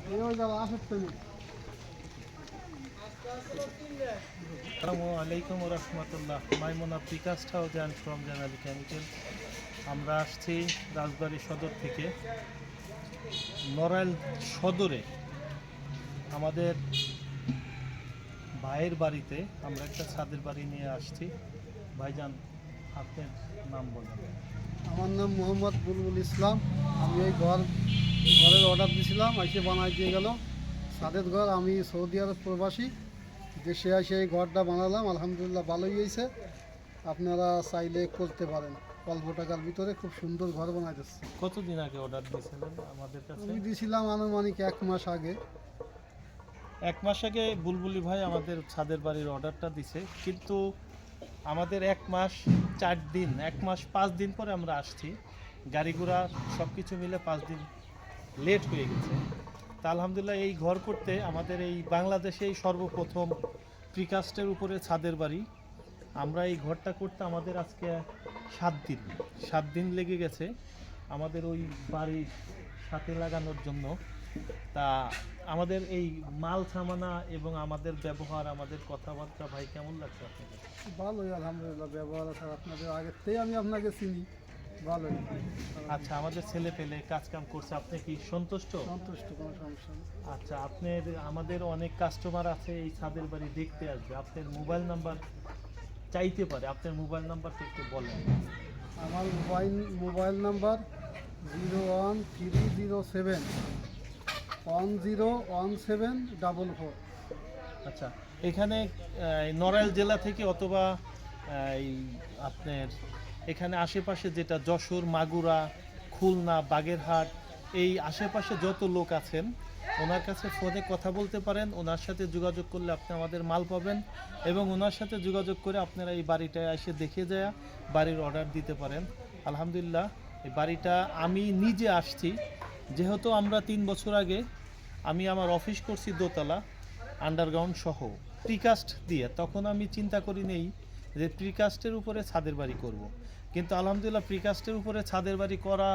আসসালামু আলাইকুম ওয়া রাহমাতুল্লাহ। Maimuna precast house and from general chemical. আমরা আসছি রাজবাড়ী সদর থেকে নড়াইল সদরে আমাদের ভাইয়ের বাড়িতে আমরা একটা ছাদের বাড়ি নিয়ে আসছি। ভাইজান, আপনার নাম বলেন। আমার নাম মোহাম্মদ বুলবুল ইসলাম। আমি এই ঘরের অর্ডার দিয়েছিলাম, এসে বানাই দিয়ে গেল। ছাদের ঘর। আমি সৌদি আরব প্রবাসী, দেশে এসে এই ঘরটা বানালাম। আলহামদুলিল্লাহ ভালোই হয়েছে। আপনারা চাইলে করতে পারেন। অল্প টাকার ভিতরে খুব সুন্দর ঘর বানাই দিচ্ছে। কতদিন আগে অর্ডার দিয়েছিলেন আমাদের কাছে? আমি দিয়েছিলাম আনুমানিক 1 মাস আগে। 1 মাস আগে বুলবুলি ভাই আমাদের ছাদের বাড়ির অর্ডারটা দিছে, কিন্তু আমাদের 1 মাস 4 দিন, 1 মাস 5 দিন পরে আমরা আসছি। গাড়ি ঘোড়া সব কিছু মিলে 5 দিন লেট হয়ে গেছে। তা আলহামদুলিল্লাহ এই ঘর করতে আমাদের এই বাংলাদেশেই সর্বপ্রথম প্রিকাস্টের উপরে ছাদের বাড়ি। আমরা এই ঘরটা করতে আমাদের আজকে 7 দিন লেগে গেছে আমাদের ওই বাড়ির সাথে লাগানোর জন্য। তা আমাদের এই মাল সামানা এবং আমাদের ব্যবহার, আমাদের কথাবার্তা ভাই কেমন লাগছে আপনাদের? ভালোই আলহামদুলিল্লাহ। ব্যবহার আছে আপনাদের আগের থেকে, আমি আপনাকে চিনি। ভালোই। আচ্ছা, আমাদের ছেলে পেলে কাজ কাম করছে, আপনি কি সন্তুষ্ট? সন্তুষ্ট, কোনো সমস্যা নেই। আচ্ছা, আপনার আমাদের অনেক কাস্টমার আছে এই ছাদের বাড়ি দেখতে আসবে, আপনার মোবাইল নাম্বার চাইতে পারে, আপনার মোবাইল নাম্বারটা একটু বলেন। আমার মোবাইল নাম্বার 01307 101744। আচ্ছা, এখানে নড়াইল জেলা থেকে অথবা এই আপনার এখানে আশেপাশে যেটা যশোর, মাগুরা, খুলনা, বাগেরহাট, এই আশেপাশে যত লোক আছেন ওনার কাছে ফোনে কথা বলতে পারেন। ওনার সাথে যোগাযোগ করলে আপনি আমাদের মাল পাবেন এবং ওনার সাথে যোগাযোগ করে আপনারা এই বাড়িটায় এসে দেখে যায় বাড়ির অর্ডার দিতে পারেন। আলহামদুলিল্লাহ এই বাড়িটা আমি নিজে আসছি, যেহেতু আমরা 3 বছর আগে আমি আমার অফিস করছি দোতলা আন্ডারগ্রাউন্ড সহ প্রিকাস্ট দিয়ে। তখন আমি চিন্তা করি নেই যে প্রিকাস্টের উপরে ছাদের বাড়ি করব। কিন্তু আলহামদুলিল্লাহ প্রিকাস্টের উপরে ছাদের বাড়ি করা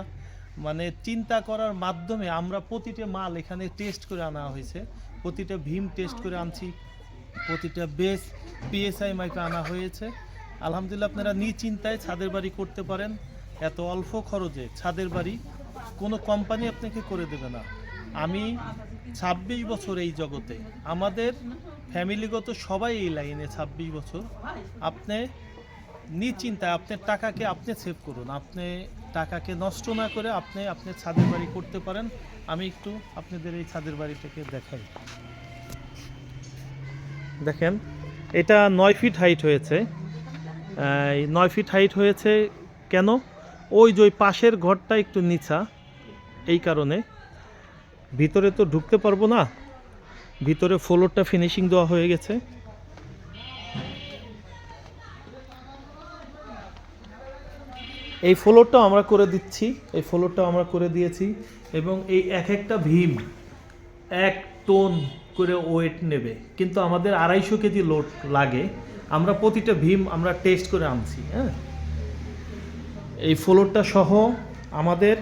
মানে চিন্তা করার মাধ্যমে আমরা প্রতিটা মাল এখানে টেস্ট করে আনা হয়েছে। প্রতিটা ভীম টেস্ট করে আনছি, প্রতিটা বেস পিএসআই মাইকা আনা হয়েছে। আলহামদুলিল্লাহ আপনারা নিশ্চিন্তায় ছাদের বাড়ি করতে পারেন। এত অল্প খরচে ছাদের বাড়ি কোনো কোম্পানি আপনাকে করে দেবে না। আমি 26 বছর এই জগতে, আমাদের ফ্যামিলিগত সবাই এই লাইনে 26 বছর। আপনি নিশ্চিন্তায় আপনার টাকাকে আপনি সেভ করুন, আপনি টাকাকে নষ্ট না করে আপনি আপনার ছাদের বাড়ি করতে পারেন। আমি একটু আপনাদের এই ছাদের বাড়িটাকে দেখাই। দেখেন, এটা 9 ফিট হাইট হয়েছে। 9 ফিট হাইট হয়েছে কেন? ওই যে ওই পাশের ঘরটা একটু নিচা, এই কারণে। ভিতরে তো ঢুকতে পারবো না, ভিতরে ফ্লোরটা ফিনিশিং দেওয়া হয়ে গেছে। এই ফ্লোরটাও আমরা করে দিচ্ছি, এই ফ্লোরটাও আমরা করে দিয়েছি। এবং এই এক একটা ভীম 1 টন করে ওয়েট নেবে, কিন্তু আমাদের 250 কেজি লোড লাগে। আমরা প্রতিটা ভীম আমরা টেস্ট করে আনছি। হ্যাঁ, এই ফ্লোরটা সহ আমাদের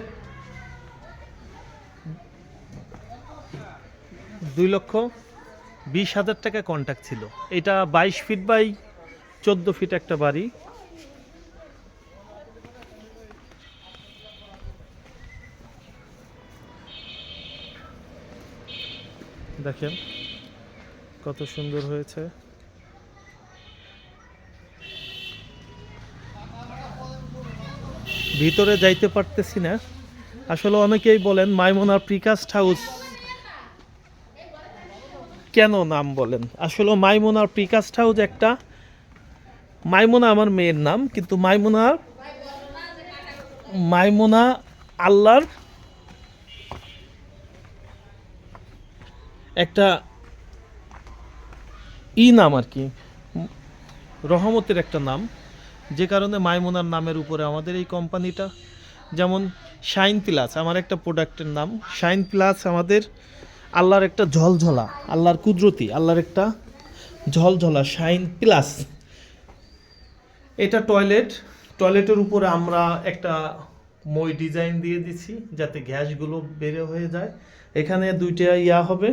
2,20,000 টাকা কন্ট্রাক্ট ছিল। এটা 22 ফিট বাই 14 ফিট একটা বাড়ি। দেখেন কত সুন্দর হয়েছে। ভিতরে যাইতে পারতেছি না। আসলে অনেকেই বলেন মাইমুনা প্রিকাস্ট হাউস কেন নাম বলেন। আসলে মাইমুনার প্রিকাস্ট হাউস একটা, মাইমুনা আমার মেয়ের নাম, কিন্তু মাইমুনা আল্লাহর একটা নাম আর কি, রহমতের একটা নাম, যে কারণে মাইমুনার নামের উপরে আমাদের এই কোম্পানিটা। যেমন শাইন প্লাস আমার একটা প্রোডাক্টের নাম, শাইন প্লাস আমাদের আল্লাহর একটা ঝলঝলা, আল্লাহর কুদরতি, আল্লাহর একটা ঝলঝলা শাইন প্লাস। এটা টয়লেটের উপরে আমরা একটা মই ডিজাইন দিয়ে দিছি যাতে গ্যাসগুলো বের হয়ে যায়। এখানে দুইটা ইয়া হবে,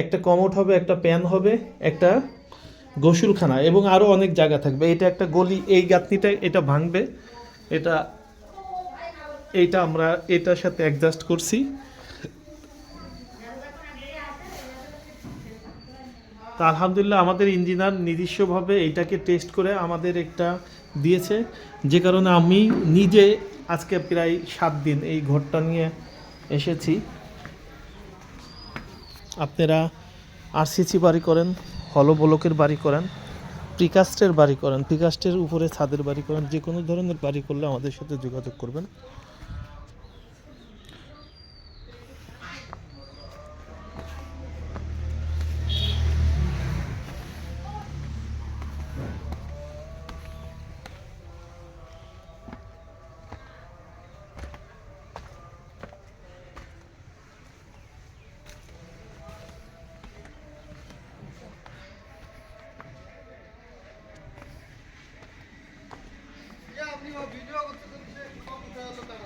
একটা কমোড হবে, একটা প্যান হবে, একটা গোসলখানা এবং আরও অনেক জায়গা থাকবে। এটা একটা গলি, এই গাঁথনিটা এটা ভাঙবে, এটা এইটা আমরা এটার সাথে অ্যাডজাস্ট করছি। তা আলহামদুলিল্লাহ আমাদের ইঞ্জিনিয়ার নিজস্বভাবে এইটাকে টেস্ট করে আমাদের একটা দিয়েছে, যে কারণে আমি নিজে আজকে প্রায় 7 দিন এই ঘরটা নিয়ে এসেছি। আপনারা আরসিসি বাড়ি করেন, হলো ব্লকের বাড়ি করেন, প্রিকাস্টের বাড়ি করেন, প্রিকাস্টের উপরে ছাদের বাড়ি করেন, যে কোনো ধরনের বাড়ি করলে আমাদের সাথে যোগাযোগ করবেন। আপনি ভিডিও করতে